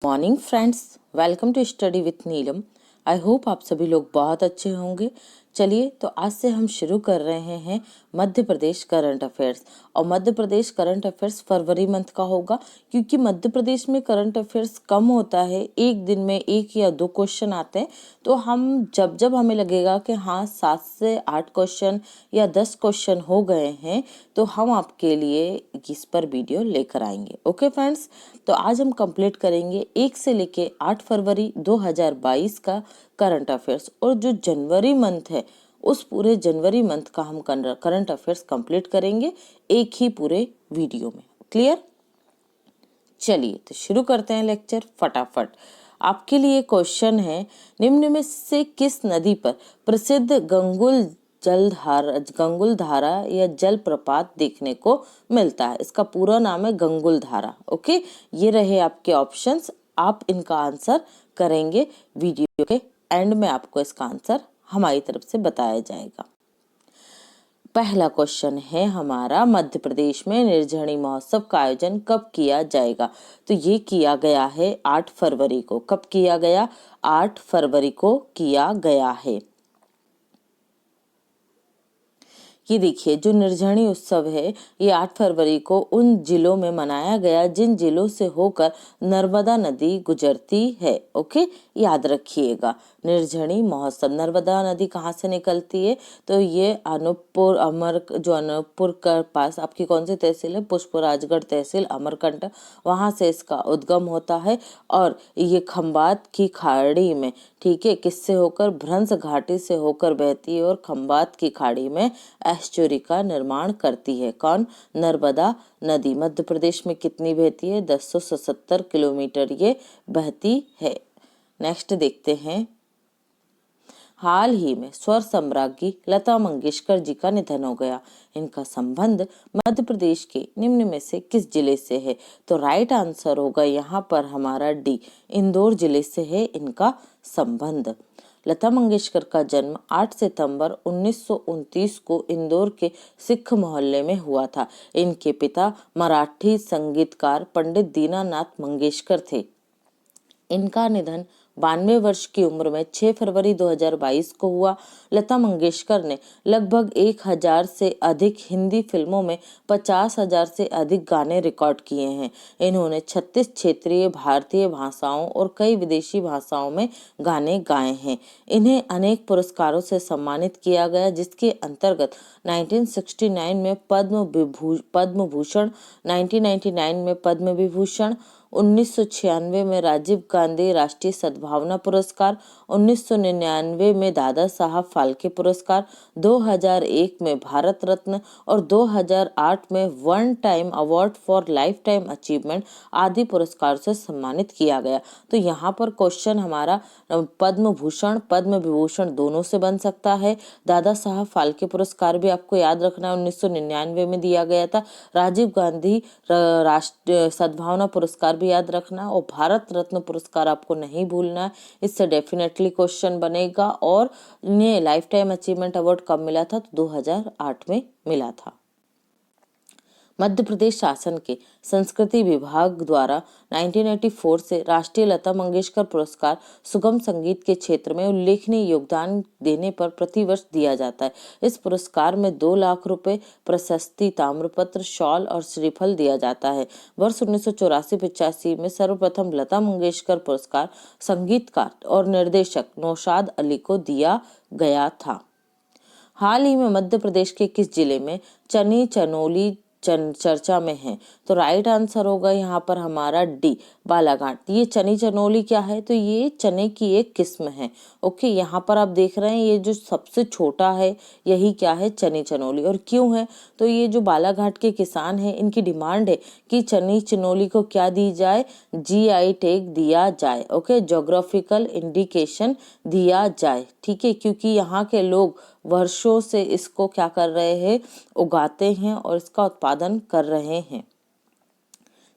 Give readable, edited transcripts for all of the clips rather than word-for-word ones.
Morning friends, welcome to study with Neelam. I hope आप सभी लोग बहुत अच्छे होंगे। चलिए तो आज से हम शुरू कर रहे हैं मध्य प्रदेश करंट अफेयर्स। और मध्य प्रदेश करंट अफेयर्स फरवरी मंथ का होगा, क्योंकि मध्य प्रदेश में करंट अफेयर्स कम होता है, एक दिन में 1 या 2 क्वेश्चन आते हैं। तो हम जब हमें लगेगा कि हाँ 7 से 8 क्वेश्चन या 10 क्वेश्चन हो गए हैं, तो हम आपके लिए इस पर वीडियो लेकर आएंगे। ओके फ्रेंड्स, तो आज हम कंप्लीट करेंगे 1 से लेके 8 फरवरी 2022 का करंट अफेयर्स। और जो जनवरी मंथ है, उस पूरे जनवरी मंथ का हम करंट अफेयर्स कंप्लीट करेंगे एक ही पूरे वीडियो में। क्लियर? चलिए तो शुरू करते हैं लेक्चर फटाफट। आपके लिए क्वेश्चन है, निम्न में से किस नदी पर प्रसिद्ध गंगुल धारा या जलप्रपात देखने को मिलता है? इसका पूरा नाम है गंगुल धारा। ओके, ये रहे आपके ऑप्शंस। आप इनका आंसर करेंगे, वीडियो के एंड में आपको इसका आंसर हमारी तरफ से बताया जाएगा। पहला क्वेश्चन है हमारा, मध्य प्रदेश में निर्झरी महोत्सव का आयोजन कब किया जाएगा? तो ये किया गया है 8 फरवरी को। कब किया गया? 8 फरवरी को किया गया है। ये देखिए, जो निर्झरी उत्सव है ये 8 फरवरी को उन जिलों में मनाया गया जिन जिलों से होकर नर्मदा नदी गुजरती है। ओके, याद रखिएगा, निर्झरी महोत्सव। नर्मदा नदी कहाँ से निकलती है? तो ये अनूपपुर जो अनूपपुर के पास आपकी कौन सी तहसील है? पुष्पराजगढ़ तहसील, अमरकंटक, वहां से इसका उद्गम होता है। और ये खंबात की खाड़ी में, ठीक है, किससे होकर? भ्रंश घाटी से होकर बहती है और खंबात की खाड़ी में एस्चुरी का निर्माण करती है। कौन? नर्मदा नदी। मध्य प्रदेश में कितनी बहती है? 1077 किलोमीटर ये बहती है। नेक्स्ट देखते हैं, हाल ही में स्वर सम्राज्ञी लता मंगेशकर जी का निधन हो गया। इनका संबंध मध्य प्रदेश के निम्न में से किस जिले से है? तो राइट आंसर होगा यहाँ पर हमारा डी, इंदौर जिले से है इनका संबंध। लता मंगेशकर का जन्म 8 सितंबर 1929 को इंदौर के सिख मोहल्ले में हुआ था। इनके पिता मराठी संगीतकार पंडित दीनानाथ मंगेशकर थे। इनका निधन 92 वर्ष की उम्र में 6 फरवरी 2022 को हुआ। लता मंगेशकर ने लगभग 1000 से अधिक हिंदी फिल्मों में 50,000 से अधिक गाने रिकॉर्ड किए हैं। इन्होंने 36 क्षेत्रीय भारतीय भाषाओं और कई विदेशी भाषाओं में गाने गाए हैं। इन्हें अनेक पुरस्कारों से सम्मानित किया गया, जिसके अंतर्गत 1969 में पद्म भूषण, 1999 में पद्म विभूषण, 1996 में राजीव गांधी राष्ट्रीय सद्भावना पुरस्कार, 1999 में दादा साहब फाल्के पुरस्कार, 2001 में भारत रत्न और 2008 में one time award for life time achievement आदि पुरस्कार से सम्मानित किया गया। तो यहाँ पर क्वेश्चन हमारा पद्म भूषण पद्म विभूषण दोनों से बन सकता है। दादा साहब फाल्के पुरस्कार भी आपको याद रखना 1999 में दिया गया था। राजीव गांधी राष्ट्रीय सद्भावना पुरस्कार भी याद रखना, और भारत रत्न पुरस्कार आपको नहीं भूलना है, इससे डेफिनेटली क्वेश्चन बनेगा। और इन्हें लाइफ टाइम अचीवमेंट अवार्ड कब मिला था? तो 2008 में मिला था। मध्य प्रदेश शासन के संस्कृति विभाग द्वारा 1984 से राष्ट्रीय लता मंगेशकर पुरस्कार सुगम संगीत के क्षेत्र में उल्लेखनीय योगदान देने पर प्रतिवर्ष दिया जाता है। इस पुरस्कार में 2 लाख रुपए, प्रशस्ति, ताम्रपत्र, शॉल और श्रीफल दिया जाता है। वर्ष 1984-85 में सर्वप्रथम लता मंगेशकर पुरस्कार संगीतकार और निर्देशक नौशाद अली को दिया गया था। हाल ही में मध्य प्रदेश के किस जिले में चनी चनोली चर्चा में है? तो राइट आंसर होगा यहाँ पर हमारा डी, बालाघाट। ये चनी चनोली क्या है? तो ये चने की एक किस्म है। ओके, यहाँ पर आप देख रहे हैं ये जो सबसे छोटा है यही क्या है? चनी चनोली। और क्यों है? तो ये जो बालाघाट के किसान हैं, इनकी डिमांड है कि चनी चनोली को क्या दी जाए? GI टैग दिया जाए। ओके, ज्योग्राफिकल इंडिकेशन दिया जाए, ठीक है, क्योंकि यहाँ के लोग वर्षों से इसको क्या कर रहे हैं? उगाते हैं और इसका उत्पादन कर रहे हैं।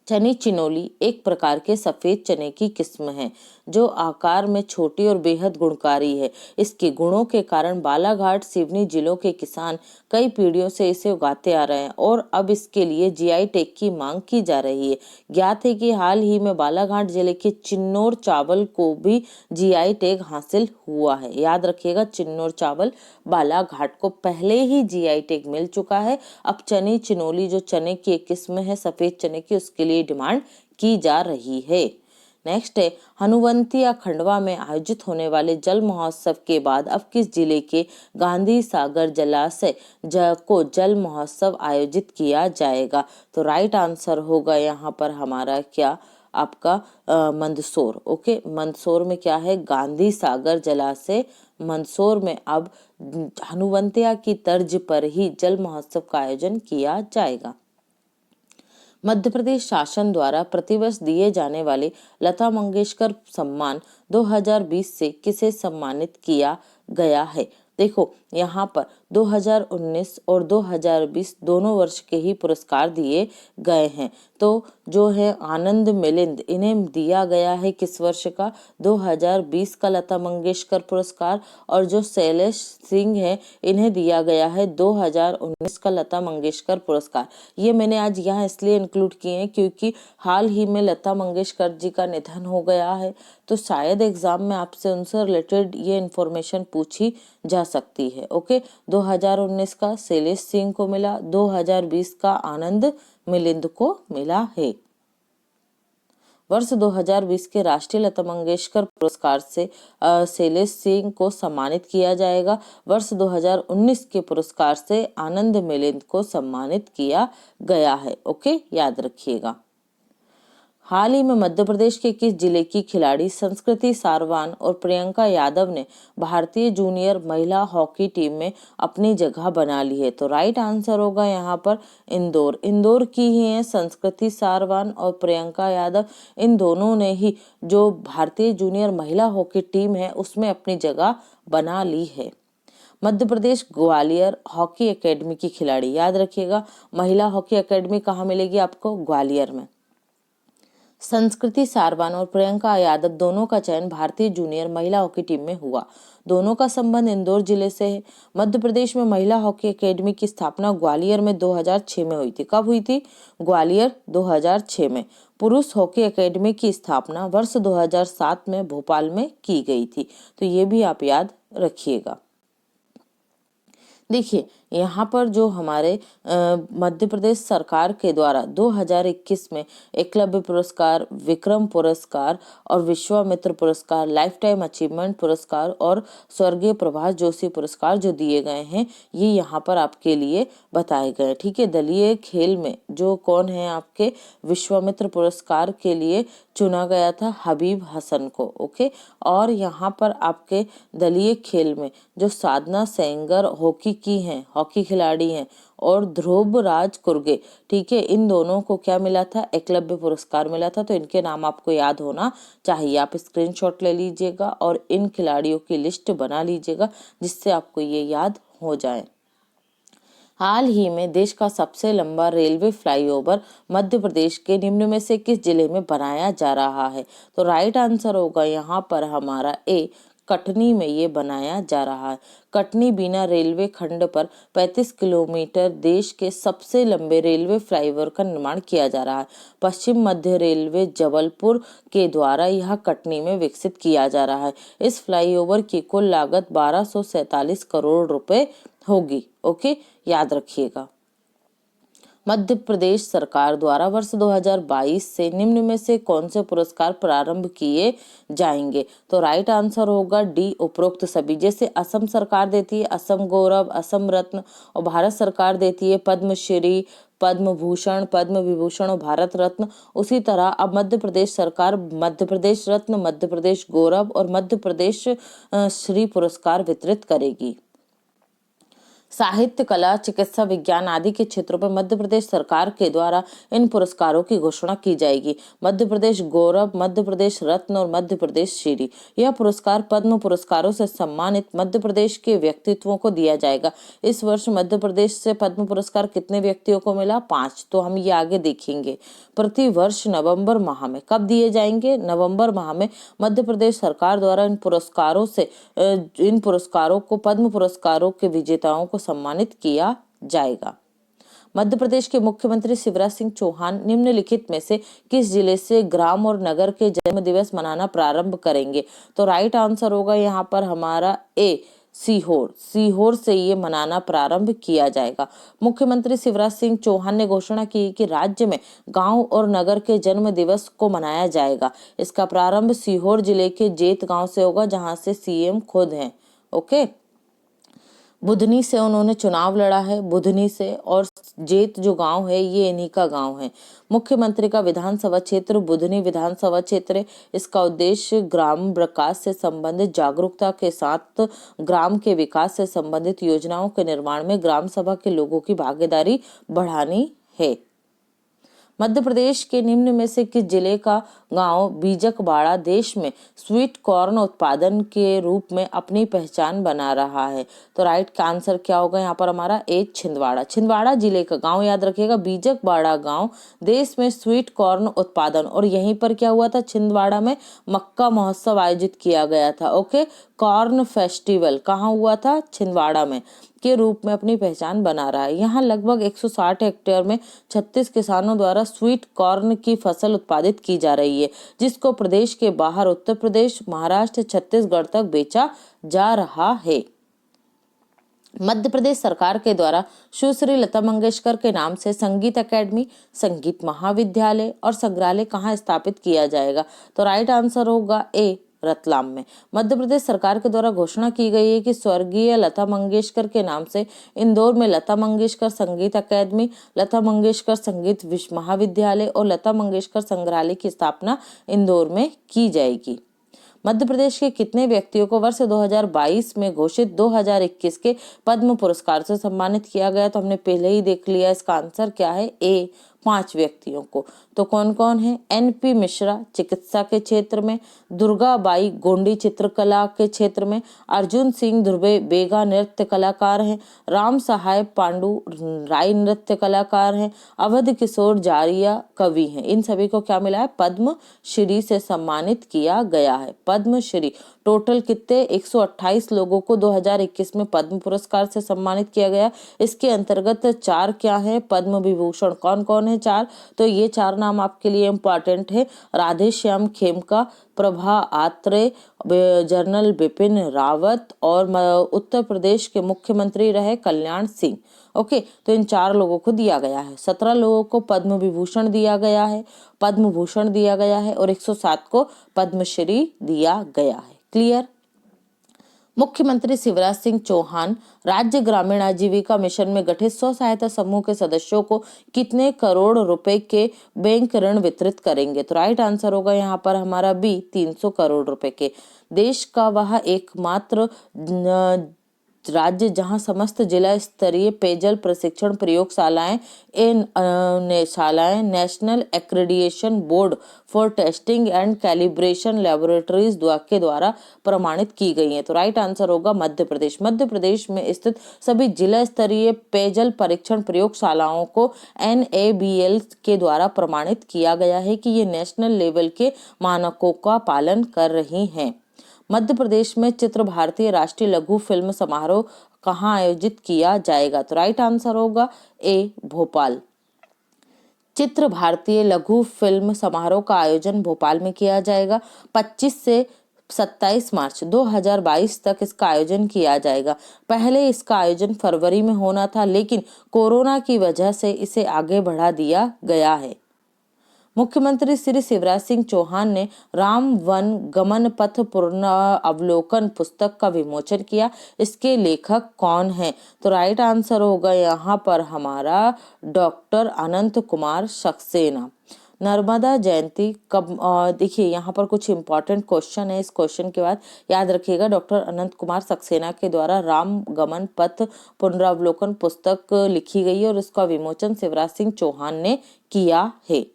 चने चिनोली एक प्रकार के सफेद चने की किस्म है जो आकार में छोटी और बेहद गुणकारी है। इसके गुणों के कारण बालाघाट सिवनी जिलों के किसान कई पीढ़ियों से इसे उगाते आ रहे हैं और अब इसके लिए जीआई टैग की मांग की जा रही है। ज्ञात है कि हाल ही में बालाघाट जिले के चिन्नौर चावल को भी जीआई टैग हासिल हुआ है। याद रखिएगा, चिन्नौर चावल बालाघाट को पहले ही जीआई टैग मिल चुका है। अब चने चिनोली जो चने की एक किस्म है सफेद चने की, उसके लिए डिमांड की जा रही है। नेक्स्ट है, हनुवंतिया खंडवा में आयोजित होने वाले जल महोत्सव के बाद अब किस जिले के गांधी सागर जलाशय को जल महोत्सव आयोजित किया जाएगा? तो राइट आंसर होगा यहाँ पर हमारा क्या, आपका मंदसौर। ओके, मंदसौर में क्या है, गांधी सागर जलाशय मंदसौर में अब हनुवंतिया की तर्ज पर ही जल महोत्सव का आयोजन किया जाएगा। मध्य प्रदेश शासन द्वारा प्रतिवर्ष दिए जाने वाले लता मंगेशकर सम्मान 2020 से किसे सम्मानित किया गया है? देखो, यहाँ पर 2019 और 2020 दोनों वर्ष के ही पुरस्कार दिए गए हैं। तो जो है आनंद मिलिंद, इन्हें दिया गया है किस वर्ष का? 2020 का लता मंगेशकर पुरस्कार। और जो शैलेश सिंह है, इन्हें दिया गया है 2019 का लता मंगेशकर पुरस्कार। ये मैंने आज यहाँ इसलिए इंक्लूड किए हैं क्योंकि हाल ही में लता मंगेशकर जी का निधन हो गया है, तो शायद एग्जाम में आपसे उनसे रिलेटेड ये इन्फॉर्मेशन पूछी जा सकती है। ओके, 2019 का शैलेश सिंह को मिला, 2020 का आनंद मिलिंद को मिला है। वर्ष 2020 के राष्ट्रीय लता मंगेशकर पुरस्कार से शैलेश सिंह को सम्मानित किया जाएगा। वर्ष 2019 के पुरस्कार से आनंद मिलिंद को सम्मानित किया गया है। ओके, याद रखिएगा। हाल ही में मध्य प्रदेश के किस जिले की खिलाड़ी संस्कृति सारवान और प्रियंका यादव ने भारतीय जूनियर महिला हॉकी टीम में अपनी जगह बना ली है? तो राइट आंसर होगा यहाँ पर इंदौर। इंदौर की ही है संस्कृति सारवान और प्रियंका यादव। इन दोनों ने ही जो भारतीय जूनियर महिला हॉकी टीम है उसमें अपनी जगह बना ली है। मध्य प्रदेश ग्वालियर हॉकी एकेडमी की खिलाड़ी, याद रखिएगा, महिला हॉकी एकेडमी कहाँ मिलेगी आपको? ग्वालियर में। संस्कृति सारवान और प्रियंका यादव दोनों का चयन भारतीय जूनियर महिला हॉकी टीम में हुआ। दोनों का संबंध इंदौर जिले से है। मध्य प्रदेश में महिला हॉकी एकेडमी की स्थापना ग्वालियर में 2006 में हुई थी। कब हुई थी? ग्वालियर 2006 में। पुरुष हॉकी एकेडमी की स्थापना वर्ष 2007 में भोपाल में की गई थी। तो ये भी आप याद रखिएगा। देखिए, यहाँ पर जो हमारे मध्य प्रदेश सरकार के द्वारा 2021 में एकलव्य पुरस्कार, विक्रम पुरस्कार और विश्वामित्र पुरस्कार, लाइफ टाइम अचीवमेंट पुरस्कार और स्वर्गीय प्रभाष जोशी पुरस्कार जो दिए गए हैं, ये यहाँ पर आपके लिए बताए गए। ठीक है, दलीय खेल में जो कौन है आपके विश्वामित्र पुरस्कार के लिए चुना गया था? हबीब हसन को। ओके, और यहाँ पर आपके दलीय खेल में जो साधना सेंगर हॉकी की हैं, हॉकी खिलाड़ी हैं, और ध्रुव राज कुर्गे, ठीक है, इन दोनों को क्या मिला था? एकलव्य पुरस्कार मिला था। तो इनके नाम आपको याद होना चाहिए। आप स्क्रीनशॉट ले लीजिएगा और इन खिलाड़ियों की लिस्ट बना लीजिएगा जिससे आपको ये याद हो जाए। हाल ही में देश का सबसे लंबा रेलवे फ्लाईओवर मध्य प्रदेश के निम्न में से किस जिले में बनाया जा रहा है? तो राइट आंसर होगा यहाँ पर हमारा ए, कटनी में ये बनाया जा रहा है। कटनी बीना रेलवे खंड पर 35 किलोमीटर देश के सबसे लंबे रेलवे फ्लाईओवर का निर्माण किया जा रहा है। पश्चिम मध्य रेलवे जबलपुर के द्वारा यह कटनी में विकसित किया जा रहा है। इस फ्लाईओवर की कुल लागत 1247 करोड़ रुपए होगी। ओके, याद रखिएगा। मध्य प्रदेश सरकार द्वारा वर्ष 2022 से निम्न में से कौन से पुरस्कार प्रारंभ किए जाएंगे? तो राइट आंसर होगा डी, उपरोक्त सभी। जैसे असम सरकार देती है असम गौरव, असम रत्न, और भारत सरकार देती है पद्मश्री, पद्म भूषण, पद्म विभूषण और भारत रत्न, उसी तरह अब मध्य प्रदेश सरकार मध्य प्रदेश रत्न, मध्य प्रदेश गौरव और मध्य प्रदेश श्री पुरस्कार वितरित करेगी। साहित्य, कला, चिकित्सा, विज्ञान आदि के क्षेत्रों में मध्य प्रदेश सरकार के द्वारा इन पुरस्कारों की घोषणा की जाएगी। मध्य प्रदेश गौरव, मध्य प्रदेश रत्न और मध्य प्रदेश श्री, यह पुरस्कार पद्म पुरस्कारों से सम्मानित मध्य प्रदेश के व्यक्तित्वों को दिया जाएगा। इस वर्ष मध्य प्रदेश से पद्म पुरस्कार कितने व्यक्तियों को मिला? 5। तो हम ये आगे देखेंगे। प्रति वर्ष नवंबर माह में कब दिए जाएंगे? नवंबर माह में मध्य प्रदेश सरकार द्वारा इन पुरस्कारों को पद्म पुरस्कारों के विजेताओं को सम्मानित किया जाएगा। मध्य प्रदेश के मुख्यमंत्री शिवराज सिंह चौहान निम्नलिखित में से किस जिले से ग्राम और नगर के जन्म दिवस मनाना प्रारंभ करेंगे? तो राइट आंसर होगा यहाँ पर हमारा ए, सीहोर। सीहोर से ये मनाना प्रारंभ किया जाएगा। मुख्यमंत्री शिवराज सिंह चौहान ने घोषणा की कि राज्य में गांव और नगर के जन्म दिवस को मनाया जाएगा। इसका प्रारंभ सीहोर जिले के जेत गांव से होगा, जहां से सीएम खुद हैं। ओके, बुधनी से उन्होंने चुनाव लड़ा है, बुधनी से, और जेत जो गांव है ये इन्हीं का गांव है। मुख्यमंत्री का विधानसभा क्षेत्र बुधनी विधानसभा क्षेत्र है। इसका उद्देश्य ग्राम विकास से संबंधित जागरूकता के साथ ग्राम के विकास से संबंधित योजनाओं के निर्माण में ग्राम सभा के लोगों की भागीदारी बढ़ानी है। मध्य प्रदेश के निम्न में से किस जिले का गांव बीजकबाड़ा देश में स्वीट कॉर्न उत्पादन के रूप में अपनी पहचान बना रहा है? तो राइट आंसर क्या होगा यहाँ पर हमारा? ए, छिंदवाड़ा। छिंदवाड़ा जिले का गांव याद रखिएगा, बीजकबाड़ा गांव देश में स्वीट कॉर्न उत्पादन, और यहीं पर क्या हुआ था? छिंदवाड़ा में मक्का महोत्सव आयोजित किया गया था। ओके, कॉर्न फेस्टिवल कहाँ हुआ था? छिंदवाड़ा में के रूप में अपनी पहचान बना रहा है। यहाँ लगभग 160 हेक्टेयर में 36 किसानों द्वारा स्वीट कॉर्न की फसल उत्पादित की जा रही है, जिसको प्रदेश के बाहर उत्तर प्रदेश, महाराष्ट्र, छत्तीसगढ़ तक बेचा जा रहा है। मध्य प्रदेश सरकार के द्वारा सुश्री लता मंगेशकर के नाम से संगीत अकेडमी, संगीत महाविद्यालय और संग्रहालय कहाँ स्थापित किया जाएगा? तो राइट आंसर होगा ए, रतलाम में। मध्य प्रदेश सरकार के द्वारा घोषणा की गई है कि स्वर्गीय लता मंगेशकर के नाम से इंदौर में लता मंगेशकर संगीत अकेडमी, लता मंगेशकर संगीत महाविद्यालय और लता मंगेशकर संग्रहालय की स्थापना इंदौर में की जाएगी। मध्य प्रदेश के कितने व्यक्तियों को वर्ष 2022 में घोषित 2021 के पद्म पुरस्कार से सम्मानित किया गया? तो हमने पहले ही देख लिया, इसका आंसर क्या है? ए, 5 व्यक्तियों को। तो कौन कौन है? एनपी मिश्रा चिकित्सा के क्षेत्र में, दुर्गाबाई गोंडी चित्रकला के क्षेत्र में, अर्जुन सिंह ध्रुवे बेगा नृत्य कलाकार हैं, राम सहाय पांडु राय नृत्य कलाकार हैं, अवध किशोर जारिया कवि हैं। इन सभी को क्या मिला है? पद्म श्री से सम्मानित किया गया है। पद्म श्री टोटल कितने? 128 लोगों को 2021 में पद्म पुरस्कार से सम्मानित किया गया। इसके अंतर्गत 4 क्या है? पद्म विभूषण। कौन कौन है 4? तो ये 4 नाम आपके लिए इम्पोर्टेंट है। राधेश्याम खेमका, प्रभा आत्रे, जनरल बिपिन रावत और उत्तर प्रदेश के मुख्यमंत्री रहे कल्याण सिंह। ओके, तो इन 4 लोगों को दिया गया है। 17 लोगों को पद्म विभूषण दिया गया है, पद्म भूषण दिया गया है और 107 को पद्मश्री दिया गया है। क्लियर? मुख्यमंत्री शिवराज सिंह चौहान राज्य ग्रामीण आजीविका मिशन में गठित स्व सहायता समूह के सदस्यों को कितने करोड़ रुपए के बैंक ऋण वितरित करेंगे? तो राइट आंसर होगा यहाँ पर हमारा बी, 300 करोड़ रुपए के। देश का वह एकमात्र राज्य जहां समस्त जिला स्तरीय पेयजल प्रशिक्षण प्रयोगशालाएं national accreditation board for testing and calibration laboratories के द्वारा प्रमाणित की गई हैं। तो राइट आंसर होगा मध्य प्रदेश। मध्य प्रदेश में स्थित सभी जिला स्तरीय पेयजल परीक्षण प्रयोगशालाओं को NABL के द्वारा प्रमाणित किया गया है कि ये नेशनल लेवल के मानकों का पालन कर रही हैं। मध्य प्रदेश में चित्र भारतीय राष्ट्रीय लघु फिल्म समारोह कहाँ आयोजित किया जाएगा? तो राइट आंसर होगा ए, भोपाल। चित्र भारतीय लघु फिल्म समारोह का आयोजन भोपाल में किया जाएगा। 25 से 27 मार्च 2022 तक इसका आयोजन किया जाएगा। पहले इसका आयोजन फरवरी में होना था, लेकिन कोरोना की वजह से इसे आगे बढ़ा दिया गया है। मुख्यमंत्री श्री शिवराज सिंह चौहान ने राम वन गमन पथ पुनरावलोकन पुस्तक का विमोचन किया। इसके लेखक कौन हैं? तो राइट आंसर होगा यहाँ पर हमारा डॉक्टर अनंत कुमार सक्सेना। नर्मदा जयंती कब, देखिए यहाँ पर कुछ इंपॉर्टेंट क्वेश्चन है। इस क्वेश्चन के बाद याद रखिएगा, डॉक्टर अनंत कुमार सक्सेना के द्वारा राम गमन पथ पुनरावलोकन पुस्तक लिखी गई है और इसका विमोचन शिवराज सिंह चौहान ने किया है।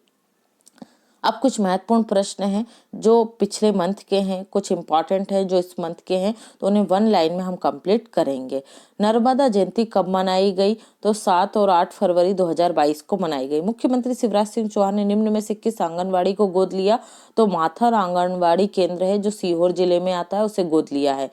अब कुछ महत्वपूर्ण प्रश्न हैं जो पिछले मंथ के हैं, कुछ इंपॉर्टेंट है जो इस मंथ के हैं, तो उन्हें वन लाइन में हम कंप्लीट करेंगे। नर्मदा जयंती कब मनाई गई? तो 7 और 8 फरवरी 2022 को मनाई गई। मुख्यमंत्री शिवराज सिंह चौहान ने निम्न में से किस आंगनबाड़ी को गोद लिया? तो माथर आंगनबाड़ी केंद्र है जो सीहोर जिले में आता है, उसे गोद लिया है।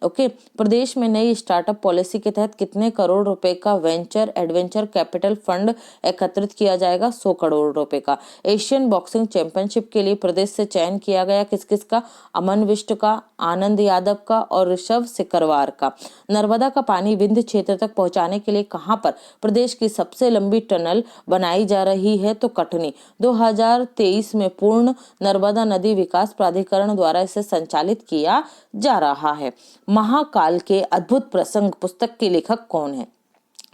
ओके। प्रदेश में नई स्टार्टअप पॉलिसी के तहत कितने करोड़ रुपए का वेंचर एडवेंचर कैपिटल फंड एकत्रित किया जाएगा? 100 करोड़ रुपए का। एशियन बॉक्सिंग चैंपियनशिप के लिए प्रदेश से चयन किया गया किस किस का? अमन विष्ट का, आनंद यादव का और ऋषभ सिकरवार का। नर्मदा का पानी विंध्य क्षेत्र तक पहुंचाने के लिए कहां पर प्रदेश की सबसे लंबी टनल बनाई जा रही है? तो कटनी। 2023 में पूर्ण नर्मदा नदी विकास प्राधिकरण द्वारा इसे संचालित किया जा रहा है। महाकाल के अद्भुत प्रसंग पुस्तक के लेखक कौन है?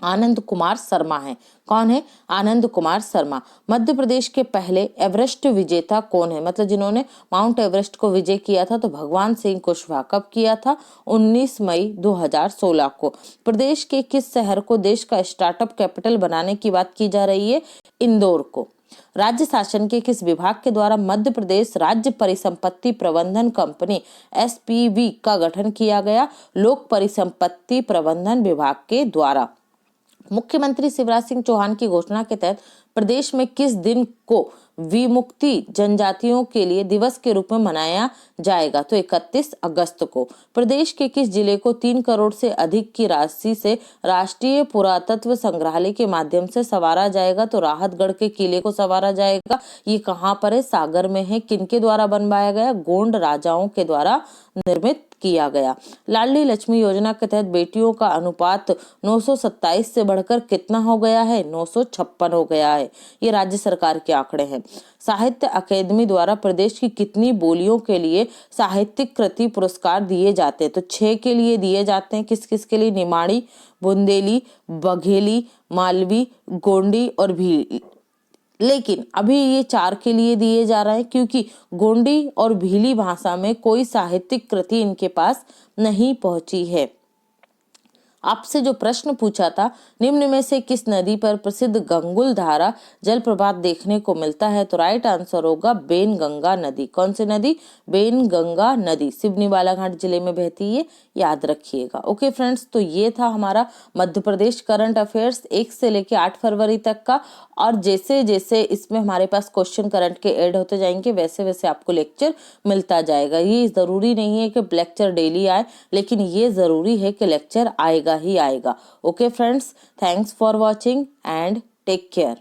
आनंद कुमार शर्मा है। कौन है? आनंद कुमार शर्मा। मध्य प्रदेश के पहले एवरेस्ट विजेता कौन है? मतलब जिन्होंने माउंट एवरेस्ट को विजय किया था, तो भगवान सिंह कुशवाहा। कब किया था? 19 मई 2016 को। प्रदेश के किस शहर को देश का स्टार्टअप कैपिटल बनाने की बात की जा रही है? इंदौर को। राज्य शासन के किस विभाग के द्वारा मध्य प्रदेश राज्य परिसंपत्ति प्रबंधन कंपनी SPV का गठन किया गया? लोक परिसंपत्ति प्रबंधन विभाग के द्वारा। मुख्यमंत्री शिवराज सिंह चौहान की घोषणा के तहत प्रदेश में किस दिन को विमुक्ति जनजातियों के लिए दिवस के रूप में मनाया जाएगा? तो 31 अगस्त को। प्रदेश के किस जिले को 3 करोड़ से अधिक की राशि से राष्ट्रीय पुरातत्व संग्रहालय के माध्यम से संवारा जाएगा? तो राहतगढ़ के किले को संवारा जाएगा। ये कहाँ पर है? सागर में है। किनके द्वारा बनवाया गया? गोंड राजाओं के द्वारा निर्मित किया गया। लाडली लक्ष्मी योजना के तहत बेटियों का अनुपात 927 से बढ़कर कितना हो गया है? 956 हो गया है। ये राज्य सरकार के आंकड़े हैं। साहित्य अकादमी द्वारा प्रदेश की कितनी बोलियों के लिए साहित्यिक कृति पुरस्कार दिए जाते हैं? तो 6 के लिए दिए जाते हैं। किस किस के लिए? निमाड़ी, बुंदेली, बघेली, मालवी, गोंडी और भील। लेकिन अभी ये 4 के लिए दिए जा रहे हैं क्योंकि गोंडी और भीली भाषा में कोई साहित्यिक कृति इनके पास नहीं पहुंची है। आपसे जो प्रश्न पूछा था, निम्न में से किस नदी पर प्रसिद्ध गंगुल धारा जलप्रपात देखने को मिलता है? तो राइट आंसर होगा बेन गंगा नदी। कौन सी नदी? बेन गंगा नदी सिवनी बालाघाट जिले में बहती है, याद रखिएगा। ओके फ्रेंड्स, तो ये था हमारा मध्य प्रदेश करंट अफेयर्स 1 से लेके 8 फरवरी तक का। और जैसे जैसे इसमें हमारे पास क्वेश्चन करंट के ऐड होते जाएंगे, वैसे वैसे आपको लेक्चर मिलता जाएगा। ये जरूरी नहीं है कि लेक्चर डेली आए, लेकिन ये जरूरी है कि लेक्चर आएगा ही आएगा। Okay friends, thanks for watching and take care.